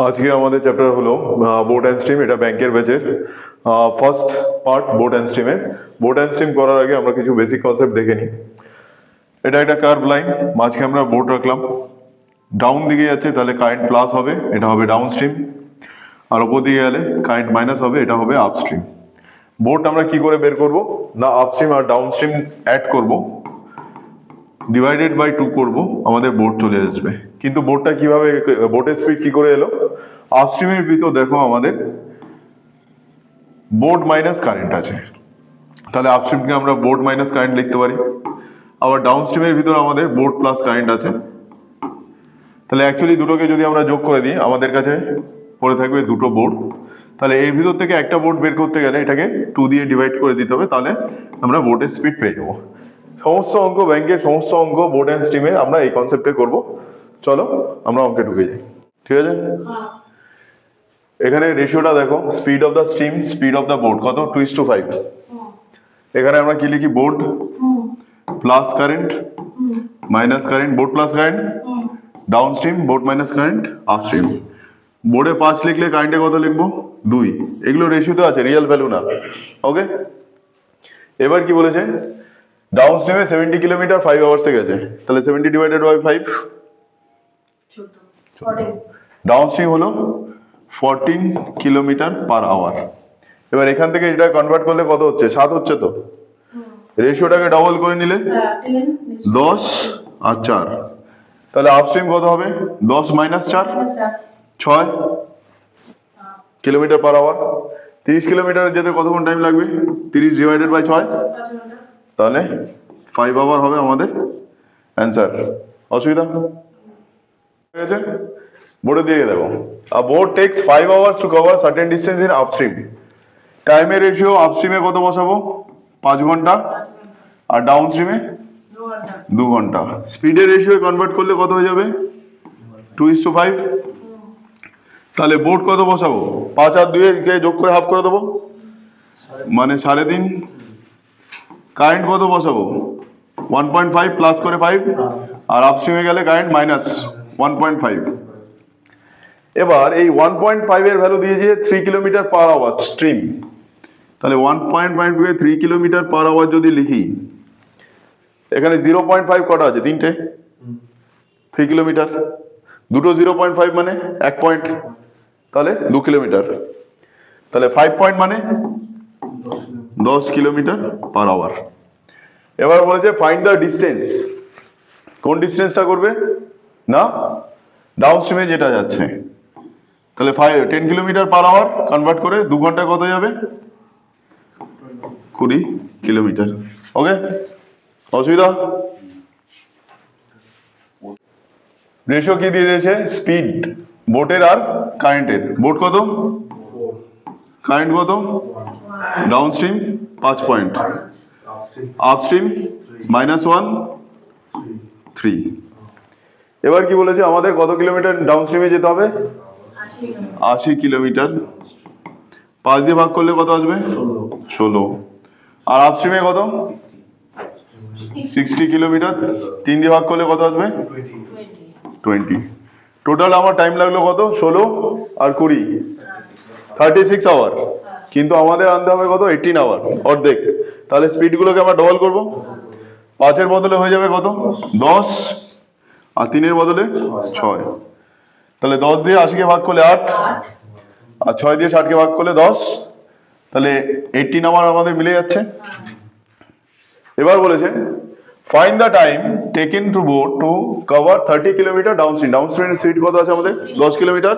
আজকে আমাদের চ্যাপ্টার হলো বোট অ্যান্ড স্ট্রিম। এটা ব্যাংকের ব্যাচের ফার্স্ট পার্ট বোট অ্যান্ড স্ট্রিমের। বোট অ্যান্ড স্ট্রিম করার আগে আমরা কিছু বেসিক কনসেপ্ট দেখে নিই। এটা একটা কার্ভ লাইন, মাঝখানে আমরা বোট রাখলাম, ডাউন দিকে যাচ্ছে তাহলে কারেন্ট প্লাস হবে, এটা হবে ডাউন স্ট্রিম। আর ওপর দিকে গেলে কারেন্ট মাইনাস হবে, এটা হবে আপ স্ট্রিম। বোট আমরা কি করে বের করব না, আপ স্ট্রিম আর ডাউন স্ট্রিম অ্যাড করব, ডিভাইডেড বাই 2 করব, আমাদের বোট চলে আসবে। কিন্তু বোটটা কিভাবে, বোটের স্পিড কি করে এলো? আপস্ট্রিমের ভিতর দেখো আমাদের বোট মাইনাস কারেন্ট আছে, তাহলে আপস্ট্রিমকে আমরা বোট মাইনাস কারেন্ট লিখতে পারি। আবার ডাউন স্ট্রিমের ভিতর আমাদের বোট প্লাস কারেন্ট আছে, তাহলে অ্যাকচুয়ালি দুটোকে যদি আমরা যোগ করে দিই আমাদের কাছে পড়ে থাকবে দুটো বোট। তাহলে এর ভিতর থেকে একটা বোট বের করতে গেলে এটাকে 2 দিয়ে ডিভাইড করে দিতে হবে, তাহলে আমরা বোটের স্পিড পেয়ে যাবো। সমস্ত অঙ্ক, ব্যাংকের সমস্ত অঙ্ক বোট অ্যান্ড স্ট্রিমের আমরা এই কনসেপ্টে করব। চলো আমরা অঙ্কে ঢুকে যাই, ঠিক আছে? এখানে রেশিওটা দেখো, speed of the stream, speed of the boat কত? 2:5। এখানে আমরা কি লিখি? Boat plus current minus current, boat plus current down stream, boat minus current up stream. বোর্ডে 5 লিখলে কারেন্টে কত লিখবো? 2। এগুলো রেশিওতে আছে, রিয়েল ভ্যালু না। ওকে, এবার কি বলেছে? ডাউন স্ট্রিমে 70 কিলোমিটার 5 আওয়ার্সে গেছে, তাহলে 70 ডিভাইডেড বাই 5, ডাউন স্ট্রিম হলো 14 কিলোমিটার পার আওয়ার। এবার এখান থেকে এটা কনভার্ট করলে কত হচ্ছে? 7 হচ্ছে তো। রেশিওটাকে ডবল করে নিলে 10 আর 4, তাহলে আপস্ট্রিম কত হবে? 10 minus 4, 6 kilometre per hour. 30 kilometre যেতে কতক্ষণ টাইম লাগবে? 30 ডিভাইডেড বাই 6, তাহলে 5 আওয়ার হবে আমাদের অ্যান্সার। অসুবিধা ঠিক আছে? বোর্ডে দিয়ে দেখো, a boat takes 5 hours to cover certain distance in upstream. টাইমের রেশিও আপস্ট্রিমে কত বসাবো? 5 ঘন্টা, আর ডাউন স্ট্রিমে 2 ঘন্টা। স্পিডের রেশিও কনভার্ট করলে কত হয়ে যাবে? 2:5। তাহলে বোট কত বসাবো? 5 আর 2 কে যোগ করে হাফ করে দেবো, মানে 3.5। কারেন্ট কত বসাবো? 1.5 প্লাস করে 5, আর আপস্ট্রিমে গেলে কারেন্ট মাইনাস 1.5। এবার এই 1.5 এর ভ্যালু দিয়েছে 3 কিলোমিটার পার আওয়ার স্ট্রিম, তাহলে 1.5 কে 3 কিলোমিটার পার আওয়ার যদি লিখি, এখানে 0.5 কটা আছে? 3টে। 3 কিলোমিটার, দুটো 0.5 মানে 1 পয়েন্ট, তাহলে 2 কিলোমিটার। তাহলে 5 পয়েন্ট মানে 10 কিলোমিটার পার আওয়ার। এবার বলেছে ফাইন্ড দ্য ডিস্টেন্স। কোন ডিস্টেন্সটা করবে না, ডাউন স্ট্রিমে যেটা যাচ্ছে। তাহলে 10 কিলোমিটার পার আওয়ার কনভার্ট করে 2 ঘন্টায় কত যাবে? 20 কিলোমিটার। ওকে, অসুবিধা? রেশিও কি দিয়ে দিয়েছে? স্পিড বোটের আর কারেন্টের। বোট কত? কারেন্ট কত? Down stream 5 point, upstream -1, 3। এবার কি বলেছে আমাদের কত কিলোমিটার ডাউন স্ট্রিমে যেতে হবে? 80 কিলোমিটার। 5 দিয়ে ভাগ করলে কত আসবে? 16। আর আপস্ট্রিমে কত? 60 কিলোমিটার। 3 দিয়ে ভাগ করলে কত আসবে? 20। টোটাল আমার টাইম লাগলো কত? 16 আর 20, 36 আওয়ার। কিন্তু আমাদের আনতে হবে কত? 18 আওয়ার, অর্ধেক। তাহলে স্পিডগুলোকে আমরা ডবল করব। 5 এর বদলে হয়ে যাবে কত? 10, আর 3 এর বদলে 6। তাহলে 10 দিয়ে 80 কে ভাগ করলে 8, আর 6 দিয়ে 60 কে ভাগ করলে 10, তাহলে 18 আওয়ার আমাদের মিলে যাচ্ছে। এবার বলেছে find the time taken to boat to cover 30 kilometre downstream. ডাউন স্ট্রিমের স্পিড কত আছে আমাদের? 10 কিলোমিটার।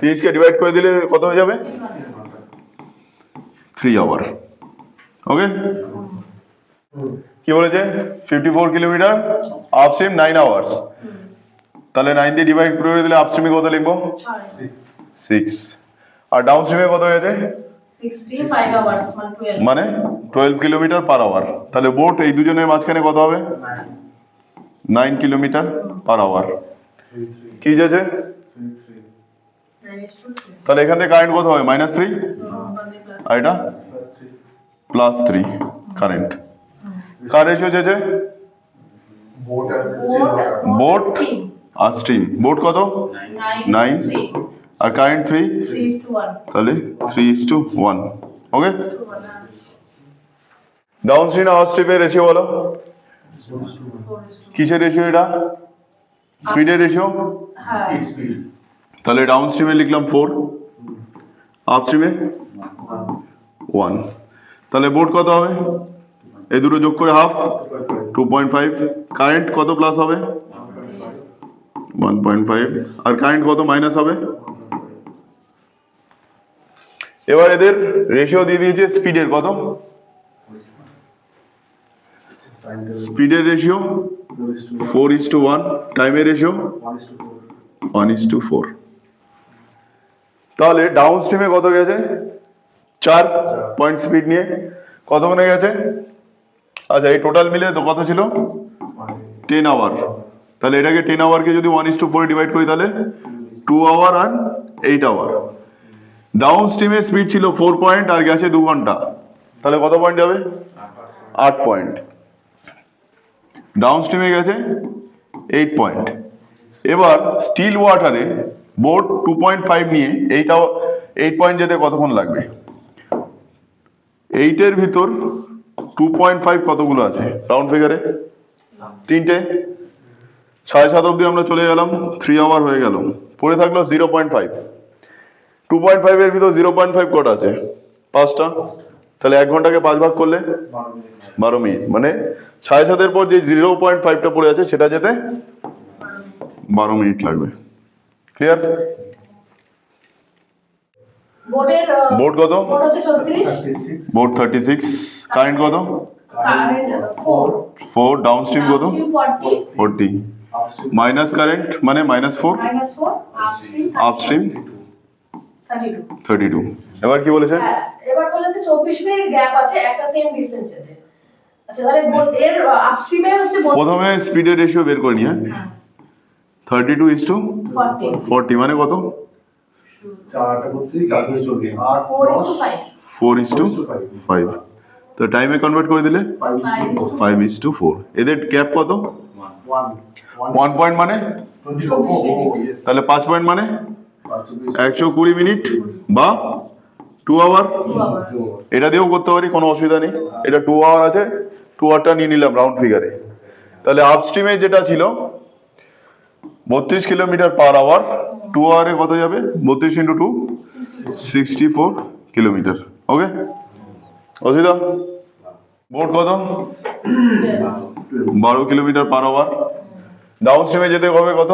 30 কে ডিভাইড করে দিলে কত হয়ে যাবে? 3 আওয়ার। ওকে, কি বলেছে? 54 কিলোমিটার, আপস্ট্রিম 9 আওয়ার্স। তাহলে 9 দিয়ে ডিভাইড করে দিলে আপস্ট্রিমে কত লিখবো? 6। আর ডাউন স্ট্রিমে কত হয়েছে? 65 আওয়ার্স মানে 12 কিলোমিটার পার আওয়ার। তাহলে বোট এই দুজনের মাঝখানে কত হবে? 9 কিলোমিটার পার আওয়ার। কি যাচ্ছে? তাহলে এখান থেকে কারেন্ট কত হবে? -3, আর এটা +3 কারেন্ট। কার রেশিও যাচ্ছে? বোট আর স্ট্রিম। বোট কত? 9, আর কারেন্ট 3, 3:1. তাহলে 3:1। ওকে, 2:1. ডাউন স্ট্রিম আর স্ট্রিপের রেশিও বলো, 4:2. কিসের রেশিও এটা? স্পিডের রেশিও। হ্যাঁ, তাহলে ডাউন স্ট্রিমে লিখলাম 4, আপ স্ট্রিমে 1। তাহলে বোর্ড কত হবে? এই দুটো যোগ করে হাফ, 2.5। কারেন্ট কত প্লাস হবে? 1.5। আর কারেন্ট কত মাইনাস হবে? এবার এদের রেশিও দিয়ে দিয়েছে স্পিডের কত, স্পিডের রেশিও 4:1, টাইমের রেশিও 1:4। তাহলে ডাউন স্ট্রিমে কত গেছে? 4 পয়েন্ট স্পিড নিয়ে কতক্ষণে গেছে? আচ্ছা, এই টোটাল মিলে তো কত ছিল? 10 আওয়ার। তাহলে এটাকে 10 আওয়ারকে যদি 1:4 ডিভাইড করি তাহলে 2 আওয়ার আর 8 আওয়ার। ডাউন স্ট্রিমে স্পিড ছিল 4 পয়েন্ট আর গেছে 2 ঘন্টা, তাহলে কত পয়েন্ট যাবে? 8 পয়েন্ট। ডাউন স্ট্রিমে গেছে 8 পয়েন্ট। এবার স্টিল ওয়াটারে বোর্ড 2.5 নিয়ে 8 পয়েন্ট যেতে কতক্ষণ লাগবে? 8 এর ভিতর 2.5 কতগুলো আছে রাউন্ড ফিগারে? 3টে। 7:30 অবধি আমরা চলে গেলাম, 3 আওয়ার হয়ে গেল, পড়ে থাকলো 0.5। 2.5 এর ভিতর 0.5 কটা আছে? 5টা। তাহলে 1 ঘন্টাকে 5 ভাগ করলে 12 মিনিট, মানে 7:30 এর পর যে 0.5টা পড়ে আছে সেটা যেতে 12 মিনিট লাগবে। ক্লিয়ার? বোর্ডের বোর্ড কত? বোর্ড হচ্ছে 34, বোর্ড 36। কারেন্ট কত? কারেন্ট 4, 4। ডাউন স্ট্রিম কত? 40, 40। মাইনাস কারেন্ট মানে -4, -4, আপস্ট্রিম আপস্ট্রিম 32. 32। এবার কি বলেছে? হ্যাঁ, এবার বলেছে 24 মিনিট গ্যাপ আছে একটা সেম ডিসটেন্সেতে। আচ্ছা, তাহলে বোর্ডের আপস্ট্রিমে হচ্ছে প্রথমে স্পিডের রেশিও বের করে নিয়ে 32:40 40, মানে কত? 4:5। তো টাইমে কনভার্ট করে দিলে 5:4। এদের গ্যাপ কত? 1 পয়েন্ট মানে, তাহলে 5 পয়েন্ট মানে 120 মিনিট বা 2 আওয়ার। এটা দিয়েও করতে পারি, কোনো অসুবিধা নেই। এটা 2 আওয়ার আছে, 2 আওয়ারটা নিয়ে নিলাম রাউন্ড ফিগারে। তাহলে আপস্ট্রিমে যেটা ছিল 32 কিলোমিটার পার আওয়ার, 2 আওয়ারে কত যাবে? 32 × 2 64 কিলোমিটার। ওকে, অসুবিধা? বোর্ড কত? 12 কিলোমিটার পার আওয়ার। ডাউন স্ট্রিমে যেতে হবে কত?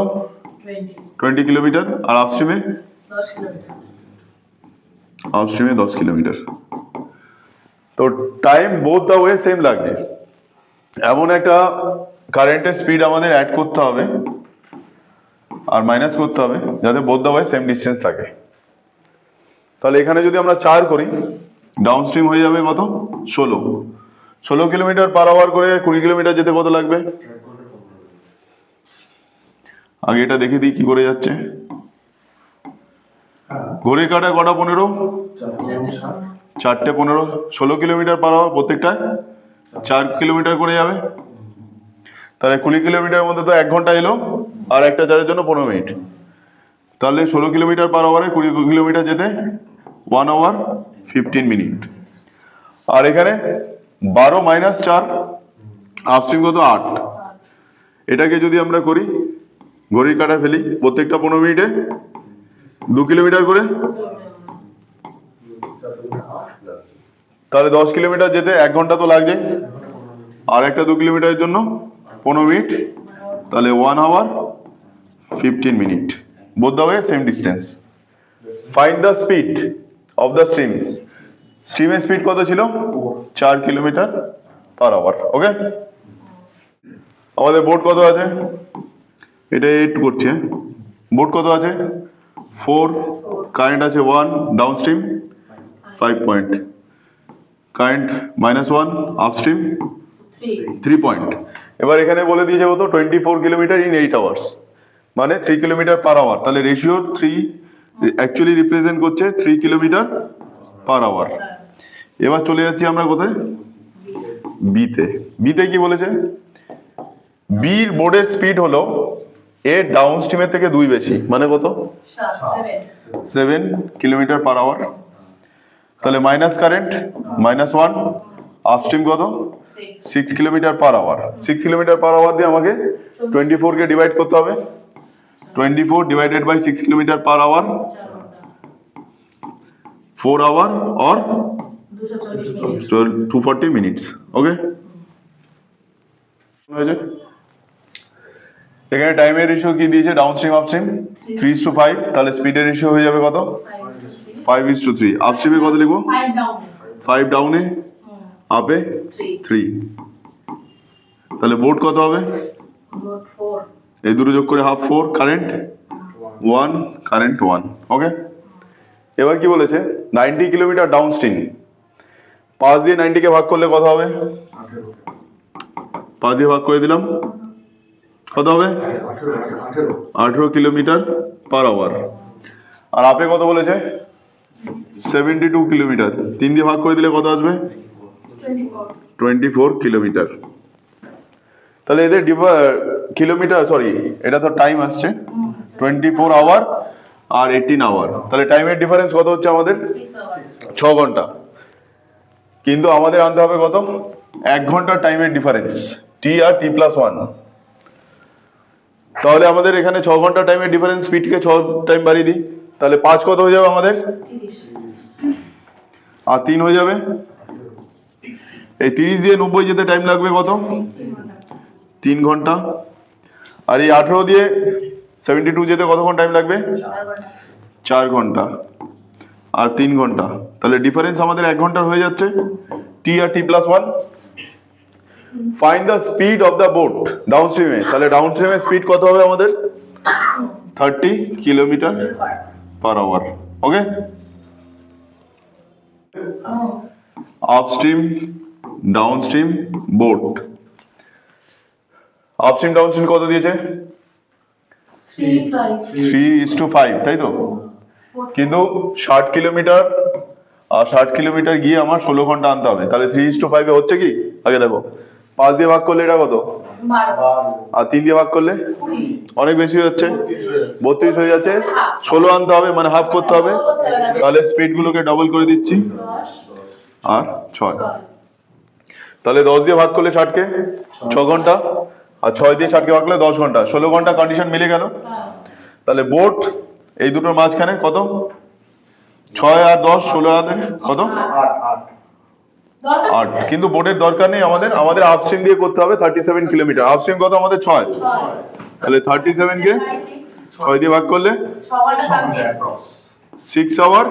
20 কিলোমিটার। আর আপস্ট্রিমে 10 কিলোমিটার। আপস্ট্রিমে 10 কিলোমিটার। তো time both the way same লাগছে। এমন একটা কারেন্টের স্পিড আমাদের অ্যাড করতে হবে আর মাইনাস করতে হবে যাতে both the way same distance থাকে। তাহলে এখানে যদি আমরা 4 করি, ডাউন স্ট্রিম হয়ে যাবে কত? 16 কিলোমিটার পার আওয়ার করে 20 কিলোমিটার যেতে কত লাগবে? আগে এটা দেখে দিই কি করে যাচ্ছে। ঘড়ির কাঁটায় কটা 15? 4টে 15। 16 কিলোমিটার পার আওয়ার, প্রত্যেকটা 4 কিলোমিটার করে যাবে। তাহলে 20 কিলোমিটারের মধ্যে তো 1 ঘন্টা এলো, আর একটা চারের জন্য 15 মিনিট। তাহলে 16 কিলোমিটার পার আওয়ারে 20 কিলোমিটার যেতে 1 আওয়ার 15 মিনিট। আর এখানে 12 - 4, আপস্ট্রিম কত? 8। এটাকে যদি আমরা করি, ঘড়ির কাঁটা ফেলি, প্রত্যেকটা 15 মিনিটে 2 কিলোমিটার করে, তাহলে 10 কিলোমিটার যেতে 1 ঘন্টা তো লাগছে, আর একটা 2 কিলোমিটারের জন্য 15 মিনিট, তাহলে 1 hour 15 minute. Both the way same distance. Find the speed of the stream. স্ট্রিমের স্পিড কত ছিল? 4 কিলোমিটার পার আওয়ার। ওকে, আমাদের বোর্ড কত আছে? এটা 8 করছে। বোর্ড কত আছে? 4। কারেন্ট আছে 1, down stream 5 point. Current -1, upstream 3 point. এবার এখানে বলে দিয়েছে কত? 24 কিলোমিটার ইন 8 আওয়ার্স, মানে 3 কিলোমিটার পার আওয়ার। তাহলে রেশিও 3 অ্যাকচুয়ালি রিপ্রেজেন্ট করছে 3 কিলোমিটার পার আওয়ার। এবার চলে যাচ্ছি আমরা কোথায়? বিতে। বিতে কি বলেছে? বির বোর্ডের স্পিড হলো এর ডাউন স্ট্রিমের থেকে 2 বেশি, মানে কত? 7 কিলোমিটার পার আওয়ার। তাহলে মাইনাস কারেন্ট -1, আপস্ট্রিম কত? 6 kilometre per hour. 6 kilometre per hour দিয়ে আমাকে 24 কে ডিভাইড করতে হবে। 24 divided by 6 kilometre per hour, 4 hour और 240 মিনিটস। ওকে, হয়েছে। এখানে টাইমের রেশিও কি দিয়েছে? ডাউনস্ট্রিম আপস্ট্রিম 3:5, তাহলে স্পিডের রেশিও হয়ে যাবে কত? 5:3। আপস্ট্রিমে কত লিখবো? 5 ডাউনে, আপে 3। তাহলে বোর্ড কত হবে? এই দুটো যোগ করে হাফ 4, কারেন্ট 1, কারেন্ট 1। ওকে, এবার কি বলেছে? 90 কিলোমিটার ডাউনস্ট্রিম, 5 দিয়ে 90 কে ভাগ করলে কত হবে? 5 দিয়ে ভাগ করে দিলাম, কত হবে? 18 কিলোমিটার পার আওয়ার। আর আপে কত বলেছে? 72 কিলোমিটার। 3 দিয়ে ভাগ করে দিলে কত আসবে? 24 কিলোমিটার। তাহলে এদের কিলোমিটার, সরি এটা তো টাইম আসছে, 24 আওয়ার আর 18 আওয়ার। তাহলে টাইমের ডিফারেন্স কত হচ্ছে আমাদের? 6 ঘন্টা। কিন্তু আমাদের আনতে হবে কত? 1 ঘন্টার টাইমের ডিফারেন্স, টি আর t+1। তাহলে আমাদের এখানে 6 ঘন্টা টাইমের ডিফারেন্স, স্পিডকে 6 টাইম বাড়িয়ে দিই, তাহলে 5 কত হয়ে যাবে আমাদের? আর 3 হয়ে যাবে। এই 30 দিয়ে 90 যেতে টাইম লাগবে কত? 3 ঘন্টা। আর এই 18 দিয়ে 72 যেতে কতক্ষণ টাইম লাগবে? 4 ঘন্টা আর 3 ঘন্টা। তাহলে ডিফারেন্স আমাদের 1 ঘন্টার হয়ে যাচ্ছে, টি আর t+1। Find the speed of the boat ডাউনস্ট্রিমে। তাহলে ডাউনস্ট্রিমে স্পিড কত হবে আমাদের? 30 kilometre per hour. Okay, upstream downstream boat. Upstream downstream কত দিয়েছে? 3:5, তাই তো? কিন্তু 60 কিলোমিটার আর 60 কিলোমিটার গিয়ে আমার 16 ঘন্টা আনতে হবে। তাহলে 3:5 হচ্ছে কি? আগে দেখো, 5 দিয়ে ভাগ করলে এটা কত? 12, আর 3 দিয়ে ভাগ করলে 20, অনেক বেশি হয়ে যাচ্ছে, 32 হয়ে যাচ্ছে। 16 আনতে হবে, মানে হাফ করতে হবে। তাহলে স্পিড গুলোকে ডবল করে দিচ্ছি, 10, আর 6। তাহলে 10 দিয়ে ভাগ করলে 60 কে 6 ঘন্টা, আর 6 দিয়ে 60 কে ভাগ করলে 10 ঘন্টা, 16 ঘন্টা কন্ডিশন মিলে গেল। তাহলে বোট এই দুটোর মাঝখানে কত? 6 আর 10, 16 আর কত? 8। কিন্তু বোটের দরকার নেই আমাদের, আমাদের আপস্ট্রিম দিয়ে করতে হবে 37 কিলোমিটার। আপস্ট্রিম কত আমাদের? 6। তাহলে 37 কে 6 দিয়ে ভাগ করলে 6 আওয়ার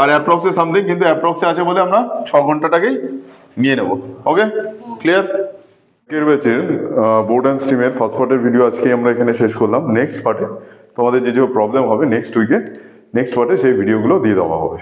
আর অ্যাপ্রক্সে সামথিং, কিন্তু অ্যাপ্রক্সে আছে বলে আমরা 6 ঘন্টাটাকেই নিয়ে নেব। ওকে, ক্লিয়ার? এর ব্যাচের বোট অ্যান্ড স্ট্রিমের ফার্স্ট পার্টের ভিডিও আজকে আমরা এখানে শেষ করলাম। নেক্সট পার্টে তোমাদের যে প্রবলেম হবে নেক্সট উইকে, নেক্সট পার্টে সেই ভিডিওগুলো দিয়ে দেওয়া হবে।